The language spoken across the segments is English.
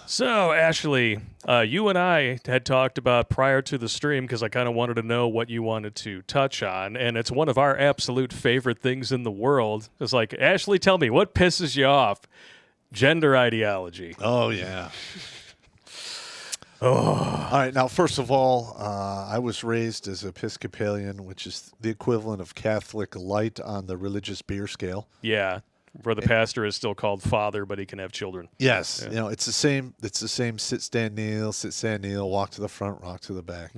So, Ashley, you and I had talked about prior to the stream because I kind of wanted to know what you wanted to touch on, and it's one of our absolute favorite things in the world. It's like, Ashley, tell me, what pisses you off? Gender ideology. Oh, yeah. Oh. All right. Now, first of all, I was raised as Episcopalian, which is the equivalent of Catholic light on the religious beer scale. Yeah, where the pastor is still called father, but he can have children. Yes. Yeah. You know, it's the same sit, stand, kneel, walk to the front, rock to the back.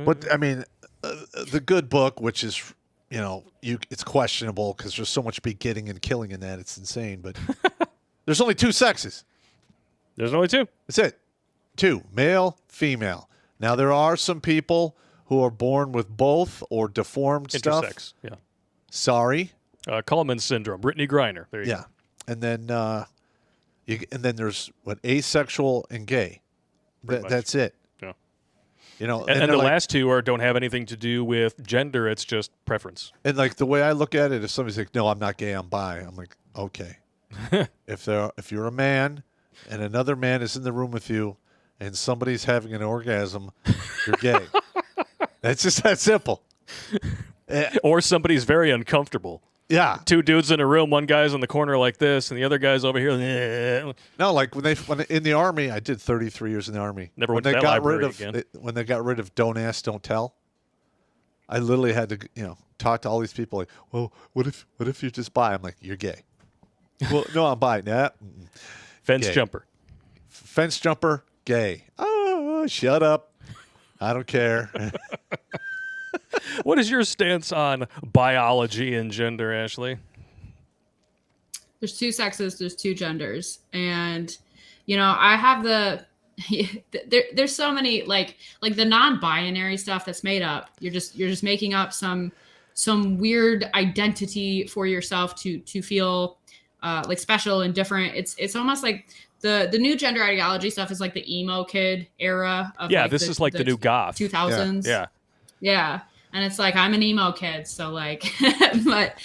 But, I mean, the good book, which is, you know, it's questionable because there's so much begetting and killing in that. It's insane. But there's only two sexes. There's only two. That's it. Two, male, female. Now, there are some people who are born with both or deformed stuff. Intersex, yeah. Sorry. Kallman syndrome, Brittany Griner. There you go. And then there's asexual and gay. That's it. Yeah. You know, and the last two don't have anything to do with gender. It's just preference. And like the way I look at it, if somebody's like, "No, I'm not gay, I'm bi," I'm like, okay. If you're a man and another man is in the room with you, and somebody's having an orgasm, you're gay. It's just that simple. Or somebody's very uncomfortable. Yeah. Two dudes in a room, one guy's in the corner like this, and the other guy's over here. No, like when in the Army, I did 33 years in the Army. Never went to that library again. When they got rid of Don't Ask, Don't Tell, I literally had to, talk to all these people like, well, what if you're just bi? I'm like, you're gay. Well, no, I'm bi. Nah. Fence gay. jumper. Fence jumper, gay. Oh, shut up. I don't care. What is your stance on biology and gender, Ashley? There's two sexes, there's two genders. And, I have there's so many, like the non-binary stuff that's made up. You're just making up some weird identity for yourself to feel like special and different. It's almost like the new gender ideology stuff is like the emo kid era of this is like the new goth 2000s. Yeah. And it's like, I'm an emo kid. So like, but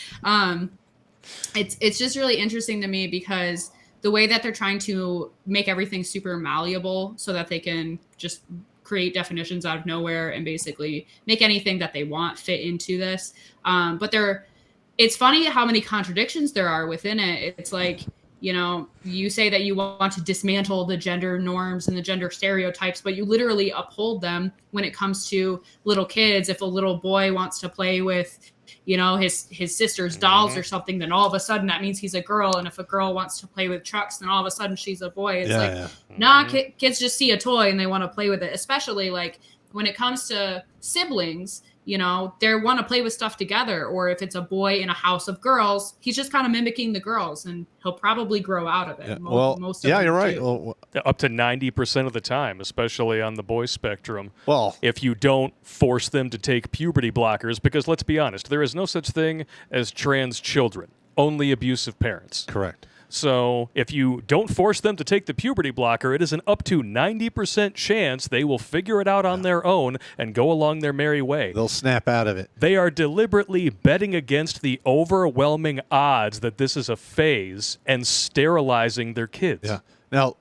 it's just really interesting to me because the way that they're trying to make everything super malleable so that they can just create definitions out of nowhere and basically make anything that they want fit into this. But it's funny how many contradictions there are within it. It's like, you say that you want to dismantle the gender norms and the gender stereotypes, but you literally uphold them when it comes to little kids. If a little boy wants to play with, his sister's dolls or something, then all of a sudden that means he's a girl. And if a girl wants to play with trucks, then all of a sudden she's a boy. It's kids just see a toy and they want to play with it, especially like when it comes to siblings. They want to play with stuff together. Or if it's a boy in a house of girls, he's just kind of mimicking the girls and he'll probably grow out of it. Yeah. Most of them you're right. do. Well, up to 90% of the time, especially on the boy spectrum. Well, if you don't force them to take puberty blockers, because let's be honest, there is no such thing as trans children, only abusive parents. Correct. So if you don't force them to take the puberty blocker, it is an up to 90% chance they will figure it out on their own and go along their merry way. They'll snap out of it. They are deliberately betting against the overwhelming odds that this is a phase and sterilizing their kids. Yeah. Now,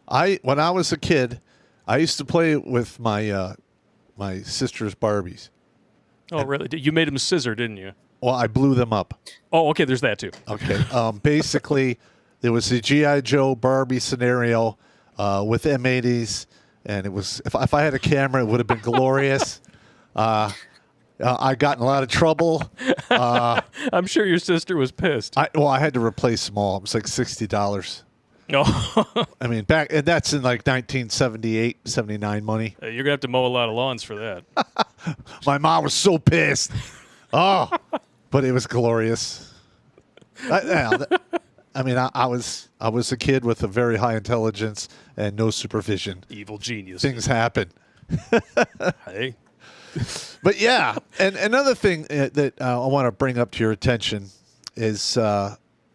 when I was a kid, I used to play with my my sister's Barbies. Oh, really? You made them scissor, didn't you? Well, I blew them up. Oh, okay. There's that too. Okay. Basically, there was the G.I. Joe Barbie scenario with M80s, and it was if I had a camera, it would have been glorious. I got in a lot of trouble. I'm sure your sister was pissed. I had to replace them all. It was like $60. No. I mean, and that's in like 1978, 79 money. You're going to have to mow a lot of lawns for that. My mom was so pissed. Oh, but it was glorious. I was a kid with a very high intelligence and no supervision. Evil genius. Things happen. Hey. But yeah, and another thing that I want to bring up to your attention is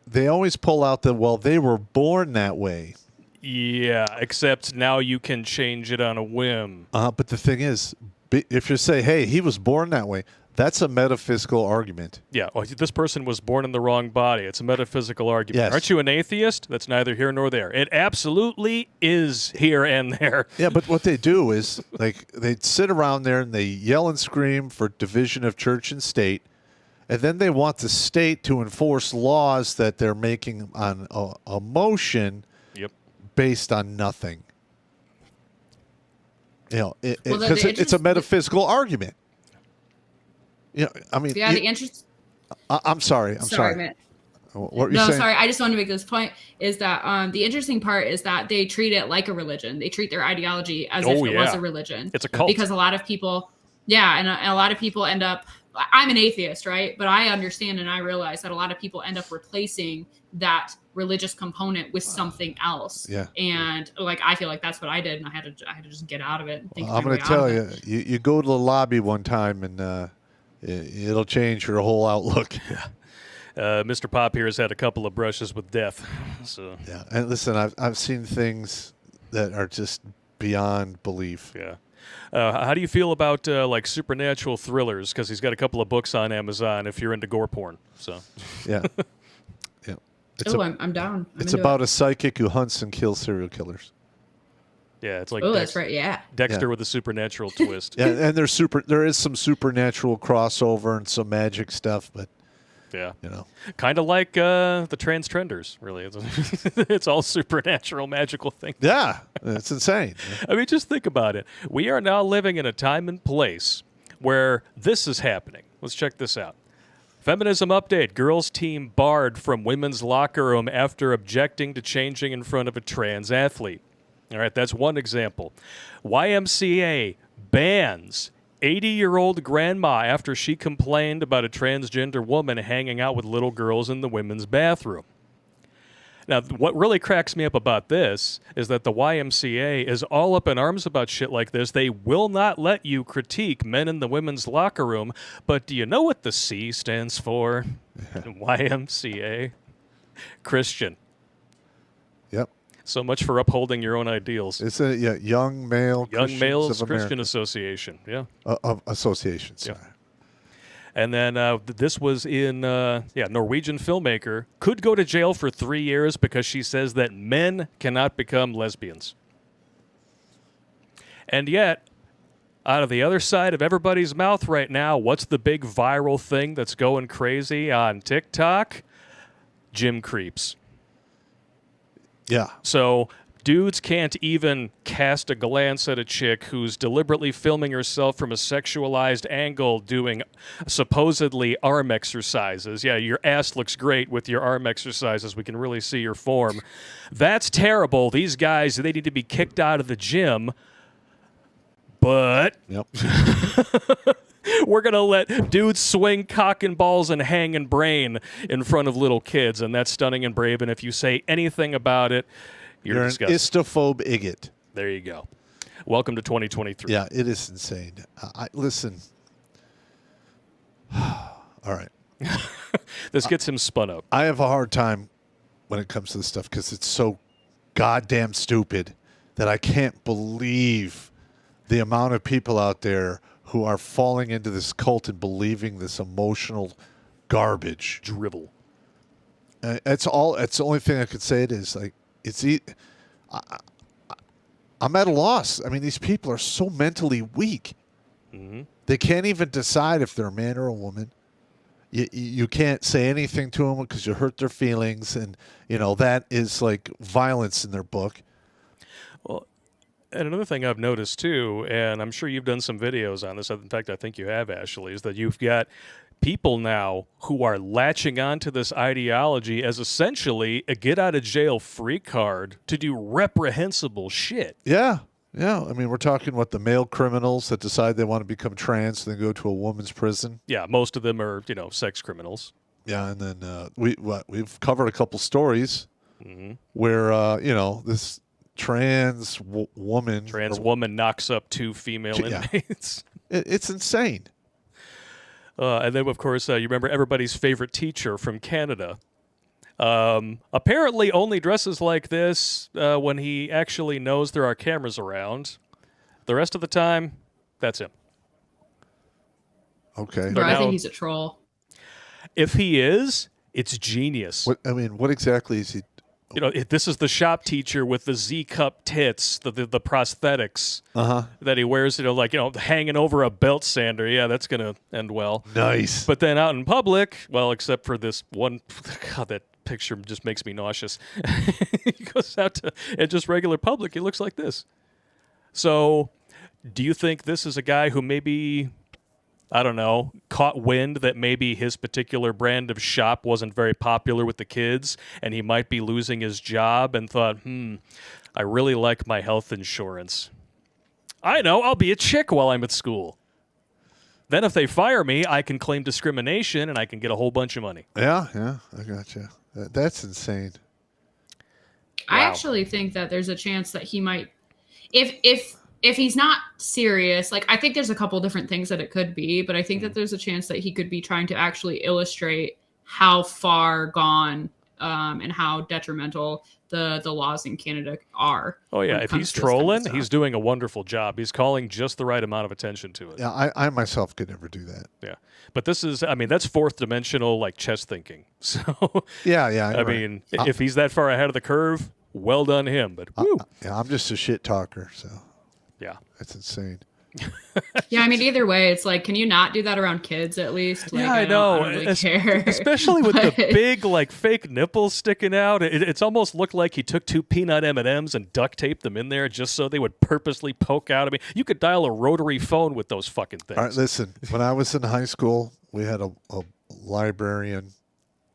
they always pull out they were born that way. Yeah, except now you can change it on a whim. But the thing is, if you say, hey, he was born that way, That's a metaphysical argument. Yeah, well, this person was born in the wrong body. It's a metaphysical argument. Yes. Aren't you an atheist? That's neither here nor there. It absolutely is here and there. Yeah, but what they do is like they sit around there and they yell and scream for division of church and state, and then they want the state to enforce laws that they're making on a motion Yep. based on nothing. You know, Well, because it's a metaphysical argument. You know, I mean, Yeah, the interest. I'm sorry. I'm sorry. Matt. What were you No, saying? sorry. I just wanted to make this point is that the interesting part is that they treat it like a religion. They treat their ideology as if it was a religion. It's a cult. Because a lot of people, and a lot of people end up, I'm an atheist, right? But I understand and I realize that a lot of people end up replacing that religious component with something else. Yeah. And like, I feel like that's what I did. And I had to just get out of it. Well, I'm going to tell you, you go to the lobby one time and it'll change your whole outlook. Mr. Pop here has had a couple of brushes with death. So yeah, and listen, I've seen things that are just beyond belief. Yeah. How do you feel about like supernatural thrillers? Because he's got a couple of books on Amazon if you're into gore porn. So yeah, yeah. I'm down. It's about a psychic who hunts and kills serial killers. Yeah, it's like that's right. Yeah, Dexter with a supernatural twist. Yeah, and there is some supernatural crossover and some magic stuff, but yeah, you know, kind of like the Trans Trenders. Really, it's all supernatural, magical things. Yeah, it's insane. I mean, just think about it. We are now living in a time and place where this is happening. Let's check this out. Feminism update. Girls team barred from women's locker room after objecting to changing in front of a trans athlete. All right, that's one example. YMCA bans 80-year-old grandma after she complained about a transgender woman hanging out with little girls in the women's bathroom. Now, what really cracks me up about this is that the YMCA is all up in arms about shit like this. They will not let you critique men in the women's locker room, but do you know what the C stands for? YMCA? Christian. Yep. So much for upholding your own ideals. It's a young male Males of Christian America. Association. Yeah. Association. Sorry. Yeah. And then this was in Norwegian filmmaker could go to jail for 3 years because she says that men cannot become lesbians. And yet, out of the other side of everybody's mouth right now, what's the big viral thing that's going crazy on TikTok? Gym creeps. Yeah. So dudes can't even cast a glance at a chick who's deliberately filming herself from a sexualized angle doing supposedly arm exercises. Yeah, your ass looks great with your arm exercises. We can really see your form. That's terrible. These guys, they need to be kicked out of the gym. But Yep. we're going to let dudes swing cock and balls and hang and brain in front of little kids, and that's stunning and brave. And if you say anything about it, you're an disgusting. istophobe idiot. There you go. Welcome to 2023. Yeah, it is insane. Listen. All right. This gets him spun up. I have a hard time when it comes to this stuff because it's so goddamn stupid that I can't believe the amount of people out there who are falling into this cult and believing this emotional garbage. Drivel. It's the only thing I could say it is like, I'm at a loss. I mean, these people are so mentally weak. Mm-hmm. They can't even decide if they're a man or a woman. You can't say anything to them because you hurt their feelings, and that is like violence in their book. Well, and another thing I've noticed too, and I'm sure you've done some videos on this. In fact, I think you have, Ashley, is that you've got people now who are latching onto this ideology as essentially a get-out-of-jail-free card to do reprehensible shit. Yeah. I mean, we're talking the male criminals that decide they want to become trans and then go to a woman's prison. Yeah, most of them are, sex criminals. Yeah, and then we've covered a couple stories where this trans woman knocks up 2 female inmates. It's insane. And then, of course, you remember everybody's favorite teacher from Canada. Apparently only dresses like this when he actually knows there are cameras around. The rest of the time, that's him. Okay. Bro, I now- think he's a troll. If he is, it's genius. What exactly is he? You know, this is the shop teacher with the Z cup tits, the prosthetics that he wears. You know, like, you know, hanging over a belt sander. Yeah, that's gonna end well. Nice. But then out in public, well, except for this one, God, that picture just makes me nauseous. He goes out to in just regular public. He looks like this. So, do you think this is a guy who maybe, I don't know, caught wind that maybe his particular brand of shop wasn't very popular with the kids and he might be losing his job and thought, I really like my health insurance. I know, I'll be a chick while I'm at school. Then if they fire me, I can claim discrimination and I can get a whole bunch of money. Yeah, I gotcha. That's insane. I Wow. actually think that there's a chance that he might, if he's not serious, like I think there's a couple different things that it could be, but I think that there's a chance that he could be trying to actually illustrate how far gone and how detrimental the laws in Canada are. Oh, yeah. when it If comes he's to this kind of trolling, stuff. he's doing a wonderful job. He's calling just the right amount of attention to it. Yeah, I myself could never do that. Yeah. But this is, I mean, that's fourth dimensional, like chess thinking. So, Yeah. I mean, if he's that far ahead of the curve, well done him. But, woo. I'm just a shit talker, so Yeah. that's insane. Yeah, I mean, either way, it's like, can you not do that around kids at least? Like, Yeah, I know. I don't really care. Especially with the But- big, like, fake nipples sticking out. It's almost looked like he took 2 peanut M&Ms and duct taped them in there just so they would purposely poke out. I mean, you could dial a rotary phone with those fucking things. All right, listen. When I was in high school, we had a librarian,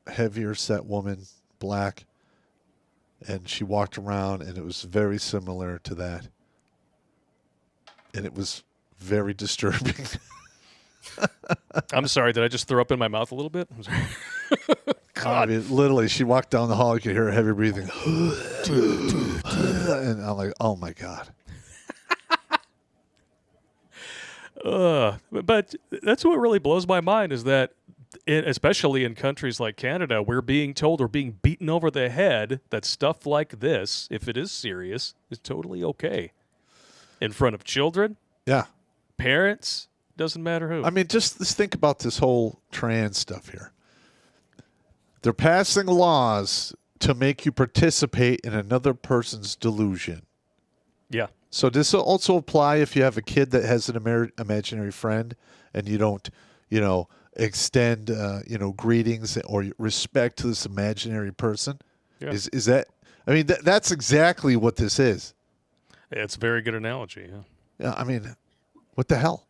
heavier set woman, black, and she walked around, and it was very similar to that. And it was very disturbing. I'm sorry, did I just throw up in my mouth a little bit? I'm sorry. I mean, literally, she walked down the hall. You could hear her heavy breathing. And I'm like, oh, my God. But that's what really blows my mind is that, especially in countries like Canada, we're being told or being beaten over the head that stuff like this, if it is serious, is totally okay. In front of children, Yeah. parents, doesn't matter who. I mean, just think about this whole trans stuff here. They're passing laws to make you participate in another person's delusion. Yeah. So does this also apply if you have a kid that has an imaginary friend and you don't, extend, greetings or respect to this imaginary person? Yeah. Is that? I mean, that's exactly what this is. It's a very good analogy. Yeah. Yeah. I mean, what the hell?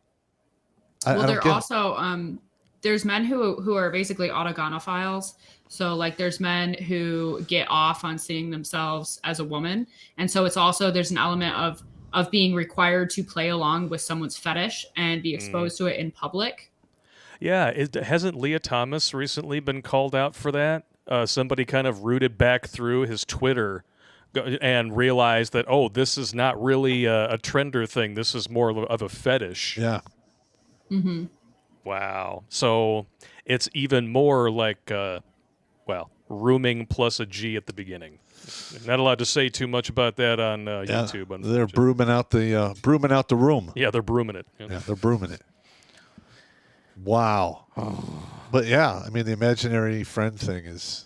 Well, I don't there get it. also there's men who are basically autogonophiles. So like there's men who get off on seeing themselves as a woman, and so it's also there's an element of being required to play along with someone's fetish and be exposed to it in public. Yeah, hasn't Leah Thomas recently been called out for that? Somebody kind of rooted back through his Twitter and realized that, oh, this is not really a trender thing. This is more of a fetish. Yeah. Mm-hmm. Wow. So it's even more like, rooming plus a G at the beginning. Not allowed to say too much about that on YouTube. They're brooming out the room. Yeah, they're brooming it. Yeah, they're brooming it. Wow. But yeah, I mean, the imaginary friend thing is.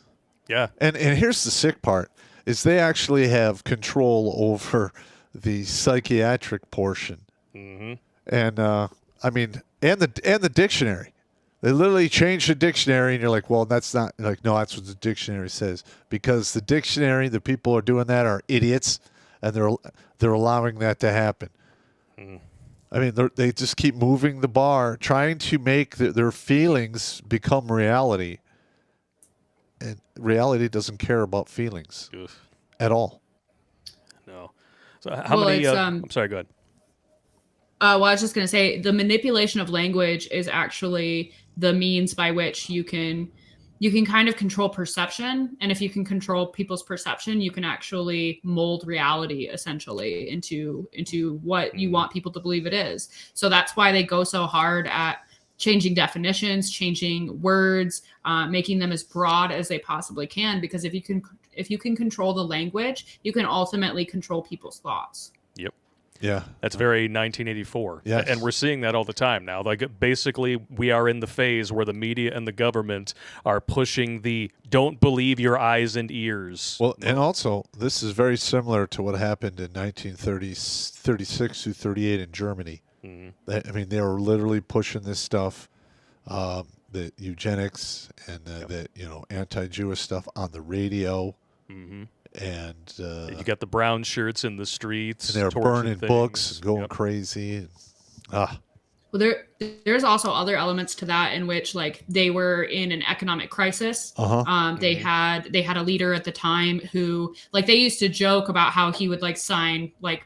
Yeah. And here's the sick part is they actually have control over the psychiatric portion. Mm-hmm. And I mean, and the dictionary. They literally changed the dictionary, and you're like, well, that's not like, no, that's what the dictionary says. Because the dictionary, the people who are doing that are idiots, and they're allowing that to happen. Mm. I mean, they just keep moving the bar, trying to make their feelings become reality. And reality doesn't care about feelings at all. No. So how many? I'm sorry. Go ahead. Well, I was just going to say the manipulation of language is actually the means by which you can kind of control perception. And if you can control people's perception, you can actually mold reality essentially into what you want people to believe it is. So that's why they go so hard at changing definitions, changing words, making them as broad as they possibly can. Because if you can control the language, you can ultimately control people's thoughts. Yep. Yeah. That's very 1984. Yes. And we're seeing that all the time now. Like, basically, we are in the phase where the media and the government are pushing the don't believe your eyes and ears. Well, and also, this is very similar to what happened in 1936 through 38 in Germany. I mean, they were literally pushing this stuff, the eugenics and the anti-Jewish stuff on the radio. And you got the brown shirts in the streets. And they were burning books and going crazy. Well, there's also other elements to that in which, like, they were in an economic crisis. They had a leader at the time who, like, they used to joke about how he would, like, sign, like,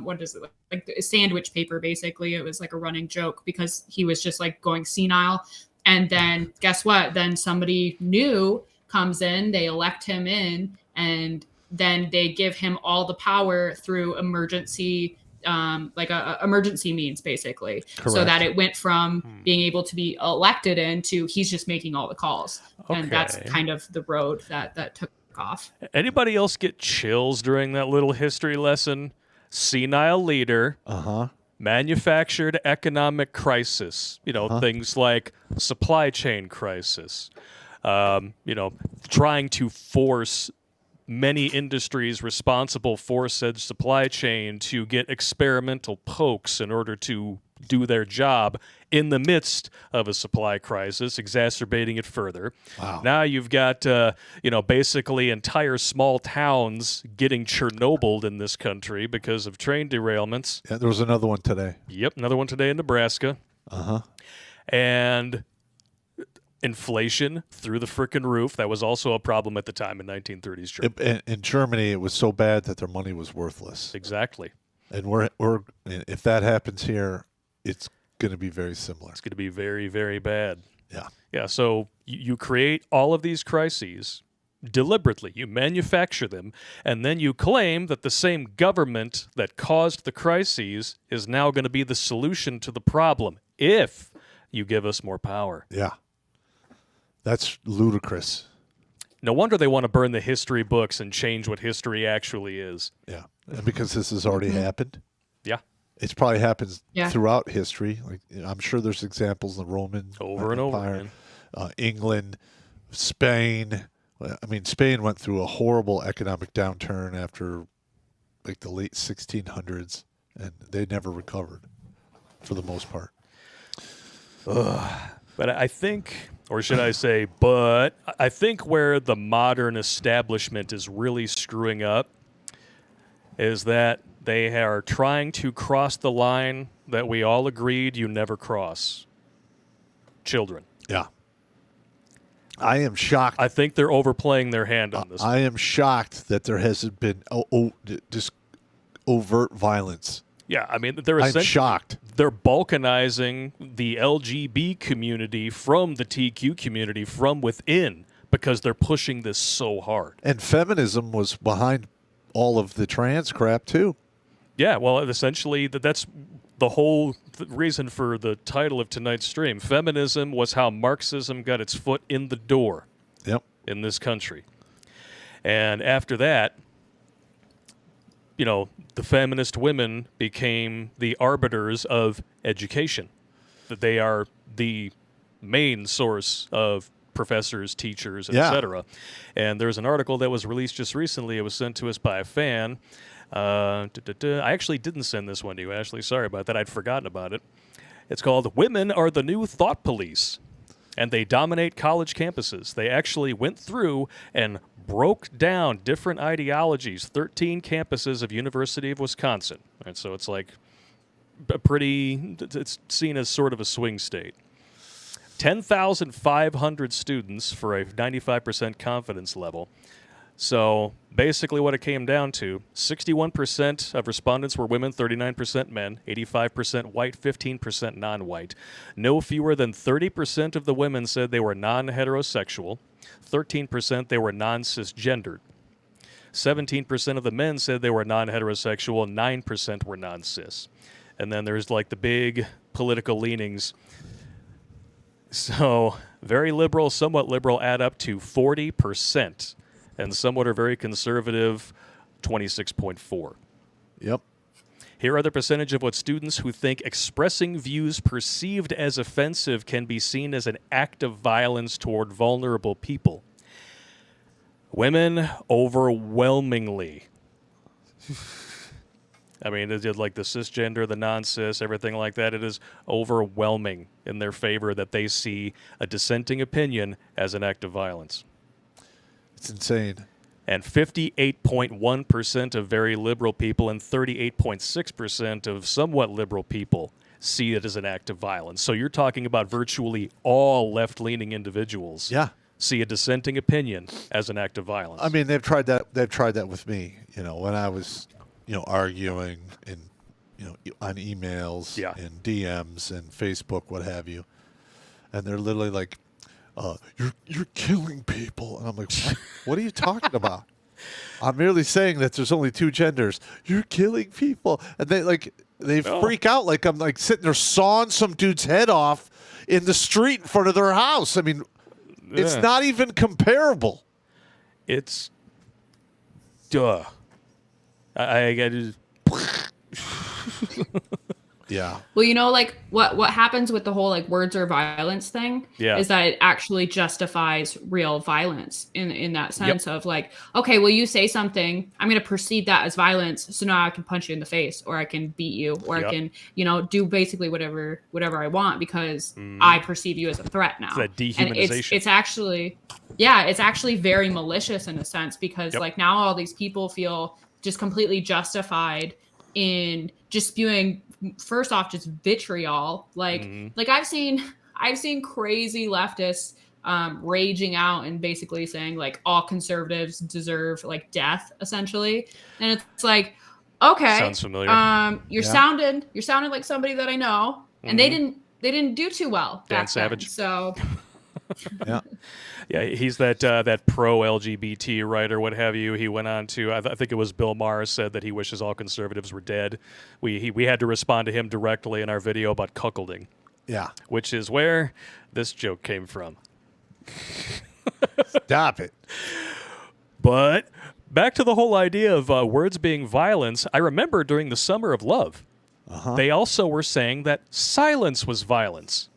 what is it, like sandwich paper, basically. It was like a running joke because he was just, like, going senile. And then guess what? Then somebody new comes in, they elect him in, and then they give him all the power through emergency emergency means, basically. Correct. So that it went from being able to be elected into he's just making all the calls. And that's kind of the road that took off. Anybody else get chills during that little history lesson? Senile leader, manufactured economic crisis, things like supply chain crisis, trying to force many industries responsible for said supply chain to get experimental pokes in order to do their job in the midst of a supply crisis, exacerbating it further. Wow. Now you've got, basically entire small towns getting Chernobyled in this country because of train derailments. Yeah, there was another one today. Yep, another one today in Nebraska. And inflation through the frickin' roof. That was also a problem at the time in 1930s Germany. In Germany, it was so bad that their money was worthless. Exactly. And if that happens here, it's going to be very similar. It's going to be very, very bad. Yeah. Yeah, so you create all of these crises deliberately. You manufacture them, and then you claim that the same government that caused the crises is now going to be the solution to the problem if you give us more power. Yeah. That's ludicrous. No wonder they want to burn the history books and change what history actually is. Yeah. And because this has already happened. Yeah. It's probably happens throughout history. Like, I'm sure there's examples in the Roman over and Empire, over, England, Spain. I mean, Spain went through a horrible economic downturn after like the late 1600s, and they never recovered for the most part. But I think, or should I say, but I think where the modern establishment is really screwing up is that they are trying to cross the line that we all agreed you never cross. Children. Yeah. I am shocked. I think they're overplaying their hand on this. I am shocked that there hasn't been just overt violence. Yeah, I mean, I'm shocked. They're balkanizing the LGB community from the TQ community from within because they're pushing this so hard. And feminism was behind all of the trans crap, too. Yeah, well, essentially, that's the whole reason for the title of tonight's stream. Feminism was how Marxism got its foot in the door in this country. And after that, the feminist women became the arbiters of education. That they are the main source of professors, teachers, etc. And there's an article that was released just recently. It was sent to us by a fan. I actually didn't send this one to you, Ashley. Sorry about that. I'd forgotten about it. It's called Women Are the New Thought Police, and they dominate college campuses. They actually went through and broke down different ideologies, 13 campuses of University of Wisconsin. And so it's like it's seen as sort of a swing state. 10,500 students for a 95% confidence level. So basically what it came down to, 61% of respondents were women, 39% men, 85% white, 15% non-white. No fewer than 30% of the women said they were non-heterosexual, 13% they were non-cisgendered. 17% of the men said they were non-heterosexual, 9% were non-cis. And then there's like the big political leanings. So very liberal, somewhat liberal add up to 40%. And somewhat are very conservative, 26.4. Yep. Here are the percentage of what students who think expressing views perceived as offensive can be seen as an act of violence toward vulnerable people. Women overwhelmingly. I mean, like the cisgender, the non-cis, everything like that, it is overwhelming in their favor that they see a dissenting opinion as an act of violence. It's insane. And 58.1% of very liberal people and 38.6% of somewhat liberal people see it as an act of violence. So you're talking about virtually all left-leaning individuals. Yeah. See a dissenting opinion as an act of violence. I mean, they've tried that. They've tried that with me. When I was, arguing in, on emails and DMs and Facebook, what have you, and they're literally like, "You're killing people," and I'm like, "What are you talking about? I'm merely saying that there's only two genders. You're killing people," and they freak out like I'm like sitting there sawing some dude's head off in the street in front of their house. I mean. It's not even comparable. It's duh. I just Yeah. Well, like what happens with the whole like words are violence thing is that it actually justifies real violence in that sense of like, okay, well, you say something, I'm going to perceive that as violence. So now I can punch you in the face or I can beat you or I can, do basically whatever I want because I perceive you as a threat now. It's that dehumanization. And it's actually very malicious in a sense because like now all these people feel just completely justified in just spewing first off just vitriol like I've seen crazy leftists raging out and basically saying like all conservatives deserve like death essentially, and it's like, okay, sounds familiar. You're sounding like somebody that I know, and they didn't do too well Dan back Savage. then, so Yeah, he's that pro LGBT writer, what have you. He went on to, I think it was Bill Maher said that he wishes all conservatives were dead. We had to respond to him directly in our video about cuckolding. Yeah. Which is where this joke came from. Stop it. But back to the whole idea of words being violence, I remember during the Summer of Love, they also were saying that silence was violence.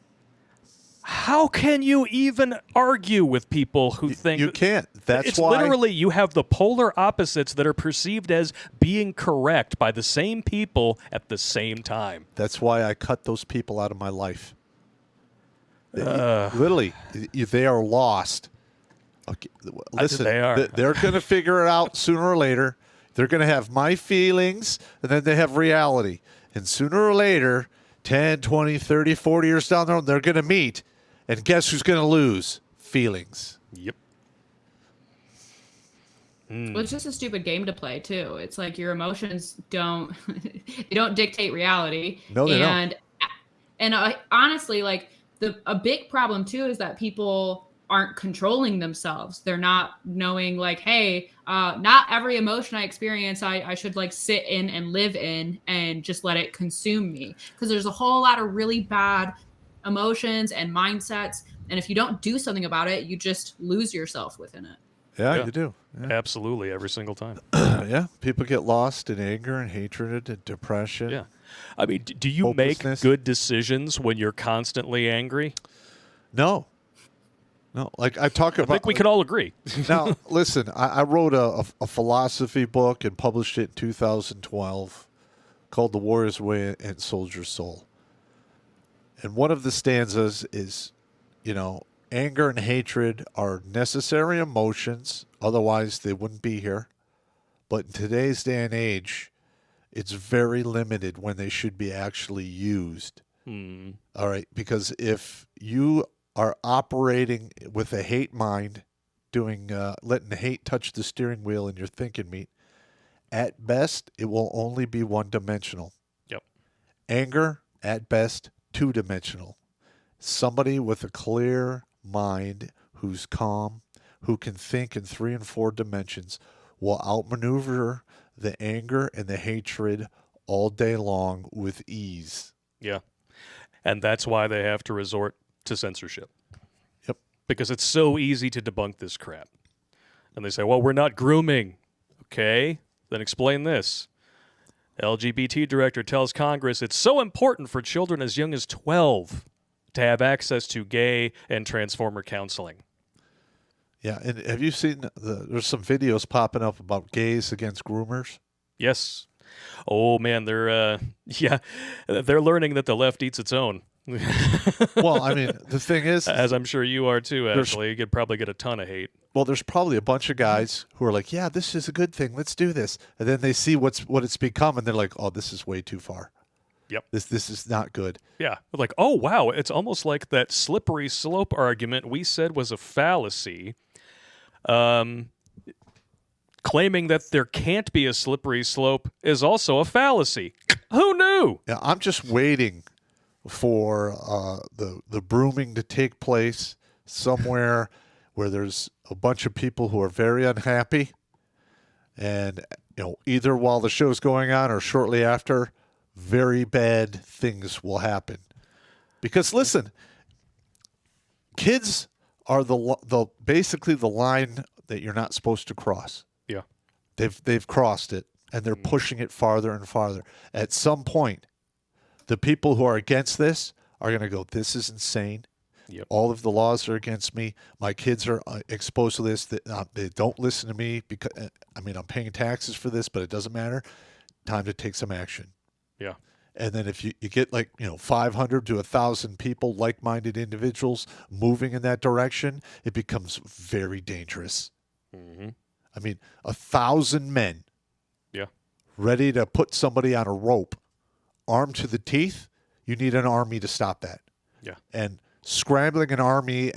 How can you even argue with people who think... You can't. It's literally you have the polar opposites that are perceived as being correct by the same people at the same time. That's why I cut those people out of my life. Literally, they are lost. Okay, listen, they are. They're going to figure it out sooner or later. They're going to have my feelings, and then they have reality. And sooner or later, 10, 20, 30, 40 years down the road, they're going to meet. And guess who's going to lose? Feelings. Yep. Well, it's just a stupid game to play too. It's like your emotions don't dictate reality. No, they don't. And honestly, like a big problem too is that people aren't controlling themselves. They're not knowing like, hey, not every emotion I experience I should like sit in and live in and just let it consume me. Because there's a whole lot of really bad emotions and mindsets, and if you don't do something about it, you just lose yourself within it. Yeah. You do. Yeah. Absolutely, every single time. Yeah, people get lost in anger and hatred and depression. Yeah. I mean, do you make good decisions when you're constantly angry? No. Like I talk about... I think we could all agree. Now, listen, I wrote a philosophy book and published it in 2012 called The Warrior's Way and Soldier's Soul. And one of the stanzas is, anger and hatred are necessary emotions. Otherwise, they wouldn't be here. But in today's day and age, it's very limited when they should be actually used. All right? Because if you are operating with a hate mind, letting hate touch the steering wheel in your thinking meat, at best, it will only be one-dimensional. Yep. Anger, at best, two-dimensional. Somebody with a clear mind who's calm, who can think in 3 and 4 dimensions, will outmaneuver the anger and the hatred all day long with ease. Yeah. And that's why they have to resort to censorship. Yep. Because it's so easy to debunk this crap. And they say, well, we're not grooming. Okay, then explain this. LGBT director tells Congress it's so important for children as young as 12 to have access to gay and transformer counseling. Yeah, and have you seen there's some videos popping up about gays against groomers? Yes. Oh man, they're learning that the left eats its own. Well, I mean, the thing is, as I'm sure you are too, Ashley, you could probably get a ton of hate. well, there's probably a bunch of guys who are like, yeah, this is a good thing. Let's do this. And then they see what it's become, and they're like, oh, this is way too far. Yep. This is not good. Yeah. Like, oh, wow. It's almost like that slippery slope argument we said was a fallacy. Claiming that there can't be a slippery slope is also a fallacy. Who knew? Yeah, I'm just waiting for the brooming to take place somewhere where there's a bunch of people who are very unhappy, and either while the show's going on or shortly after, very bad things will happen. Because listen, kids are the basically the line that you're not supposed to cross. Yeah. They've crossed it, and they're pushing it farther and farther. At some point, the people who are against this are going to go, this is insane. Yep. All of the laws are against me. My kids are exposed to this. They don't listen to me because, I'm paying taxes for this, but it doesn't matter. Time to take some action. Yeah. And then if you get 500 to 1,000 people, like-minded individuals moving in that direction, it becomes very dangerous. Mm-hmm. 1,000 men ready to put somebody on a rope, armed to the teeth, you need an army to stop that. Yeah. And scrambling an army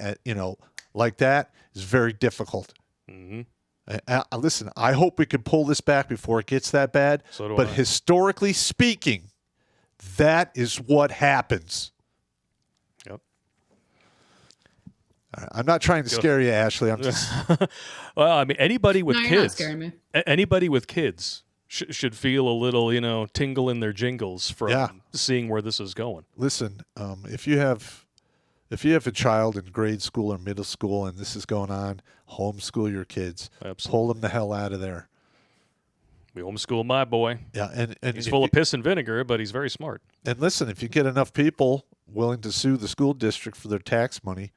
like that is very difficult. Mm-hmm. Listen, I hope we can pull this back before it gets that bad. So do but I. Historically speaking, that is what happens. Yep. All right, I'm not trying to scare you, Ashley. I'm just Well, anybody with No, kids. you're not scaring me. Anybody with kids should feel a little, tingle in their jingles from seeing where this is going. listen. If you have a child in grade school or middle school and this is going on, homeschool your kids. Absolutely. Pull them the hell out of there. We homeschool my boy. Yeah, and He's if full you- of piss and vinegar, but he's very smart. And listen, if you get enough people willing to sue the school district for their tax money,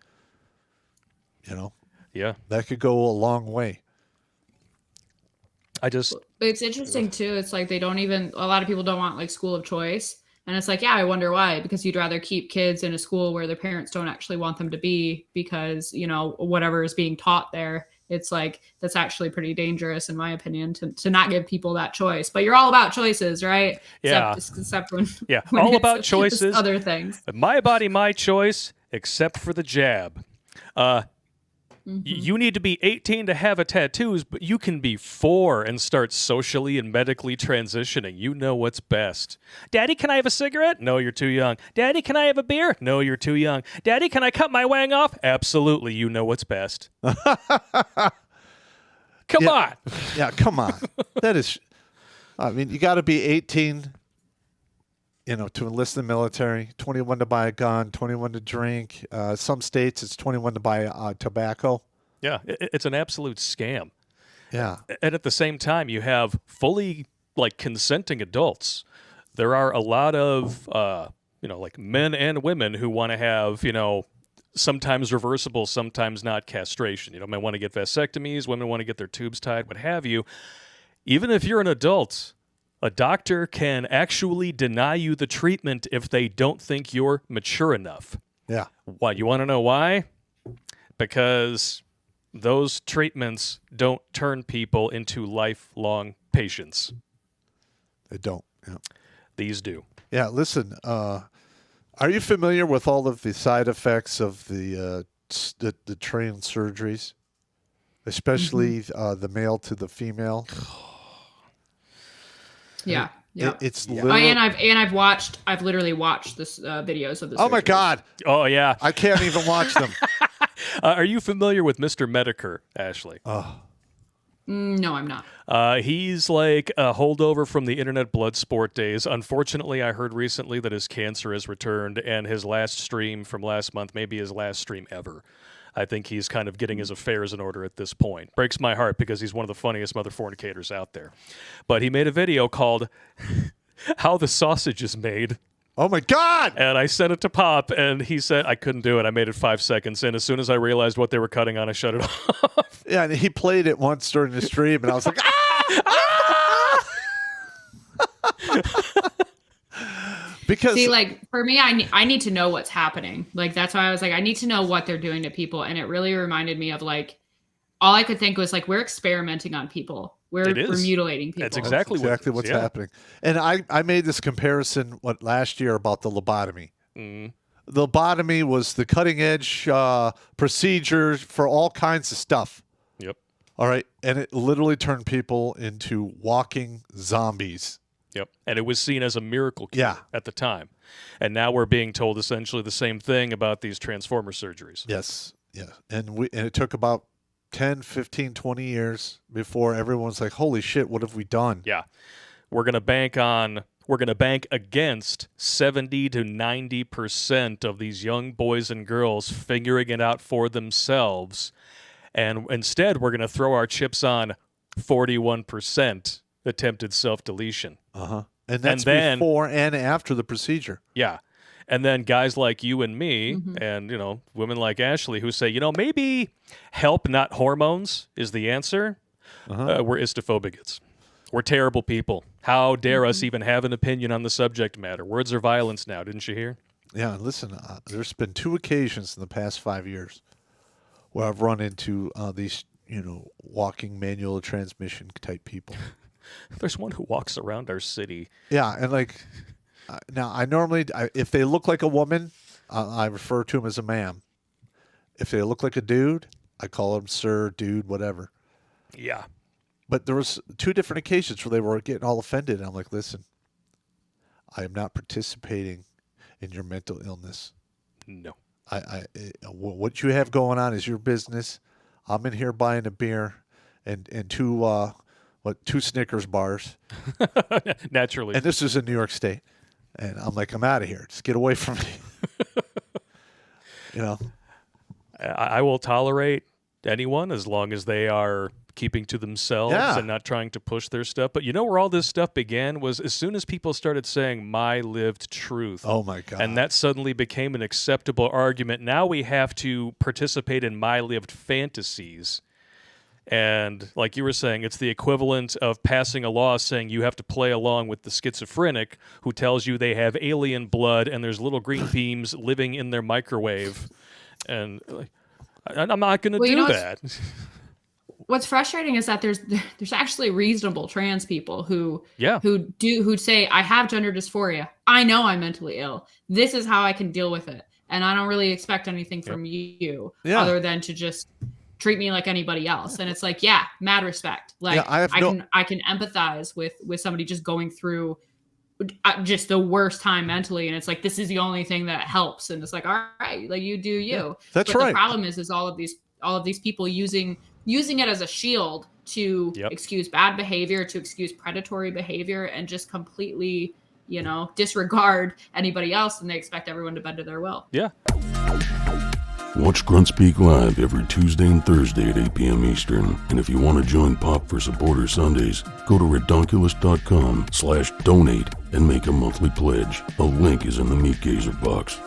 Yeah. that could go a long way. It's interesting too. It's like a lot of people don't want like school of choice. And it's like, yeah, I wonder why, because you'd rather keep kids in a school where their parents don't actually want them to be because, whatever is being taught there. It's like, that's actually pretty dangerous, in my opinion, to not give people that choice. But you're all about choices, right? Yeah. Except when, Yeah. when All it's about choices. other things. My body, my choice, except for the jab. You need to be 18 to have a tattoos, but you can be 4 and start socially and medically transitioning. You know what's best. Daddy, can I have a cigarette? No, you're too young. Daddy, can I have a beer? No, you're too young. Daddy, can I cut my wang off? Absolutely, you know what's best. Come on. Yeah, come on. That is, you got to be 18, to enlist in the military, 21 to buy a gun, 21 to drink. Some states it's 21 to buy tobacco. Yeah, it's an absolute scam. Yeah. And at the same time, you have fully consenting adults. There are a lot of men and women who want to have sometimes reversible, sometimes not castration. Men want to get vasectomies, women want to get their tubes tied, what have you. Even if you're an adult, a doctor can actually deny you the treatment if they don't think you're mature enough. Yeah. Why? You want to know why? Because those treatments don't turn people into lifelong patients. They don't. Yeah. These do. Yeah. Listen, are you familiar with all of the side effects of the train surgeries, especially the male to the female? Yeah. Yeah. It's literally, I've literally watched this videos of this. Oh my God. Oh yeah. I can't even watch them. Are you familiar with Mr. Medicare, Ashley? No, I'm not. He's like a holdover from the internet blood sport days. Unfortunately, I heard recently that his cancer has returned, and his last stream from last month may be his last stream ever. I think he's kind of getting his affairs in order at this point. Breaks my heart because he's one of the funniest mother fornicators out there. But he made a video called How the Sausage is Made. Oh my God! And I sent it to Pop, and he said I couldn't do it. I made it 5 seconds, and as soon as I realized what they were cutting on, I shut it off. Yeah, and he played it once during the stream, and I was like, Because see, like for me, I need to know what's happening. Like that's why I was like, I need to know what they're doing to people, and it really reminded me of like all I could think was like we're experimenting on people. We're mutilating people. That's exactly what's happening. And I made this comparison last year about the lobotomy. Mm. The lobotomy was the cutting edge procedure for all kinds of stuff. Yep. All right, and it literally turned people into walking zombies. Yep. And it was seen as a miracle cure at the time. And now we're being told essentially the same thing about these transformer surgeries. Yes. Yeah. And it took about 10, 15, 20 years before everyone's like, holy shit, what have we done? Yeah. We're going to bank against 70 to 90% of these young boys and girls figuring it out for themselves. And instead, we're going to throw our chips on 41% attempted self-deletion. Uh-huh. And that's before and after the procedure. Yeah. And then guys like you and me and, you know, women like Ashley who say, you know, maybe help, not hormones is the answer. We're istophobics. We're terrible people. How dare us even have an opinion on the subject matter? Words are violence now, didn't you hear? Yeah, listen, there's been 2 occasions in the past 5 years where I've run into these, you know, walking manual transmission type people. There's one who walks around our city. Yeah, and like, now I normally, if they look like a woman, I refer to them as a ma'am. If they look like a dude, I call them sir, dude, whatever. Yeah. But there was 2 different occasions where they were getting all offended. And I'm like, listen, I am not participating in your mental illness. No. What you have going on is your business. I'm in here buying a beer and 2 Snickers bars. Naturally. And this is in New York State. And I'm like, I'm out of here. Just get away from me. You know? I will tolerate anyone as long as they are keeping to themselves and not trying to push their stuff. But you know where all this stuff began was as soon as people started saying my lived truth. Oh, my God. And that suddenly became an acceptable argument. Now we have to participate in my lived fantasies. And like you were saying, it's the equivalent of passing a law saying you have to play along with the schizophrenic who tells you they have alien blood and there's little green beams living in their microwave. And I'm not going to do that. What's frustrating is that there's actually reasonable trans people who say, I have gender dysphoria. I know I'm mentally ill. This is how I can deal with it. And I don't really expect anything from you other than to just treat me like anybody else. And it's like, mad respect. Like I can empathize with somebody just going through just the worst time mentally. And it's like, this is the only thing that helps. And it's like, all right, like you do you. Yeah, that's but right. The problem is all of these people using it as a shield to excuse bad behavior, to excuse predatory behavior, and just completely, disregard anybody else. And they expect everyone to bend to their will. Yeah. Watch Grunt Speak live every Tuesday and Thursday at 8 p.m. Eastern. And if you want to join Pop for Supporter Sundays, go to redonkulous.com/donate and make a monthly pledge. A link is in the Meat Gazer box.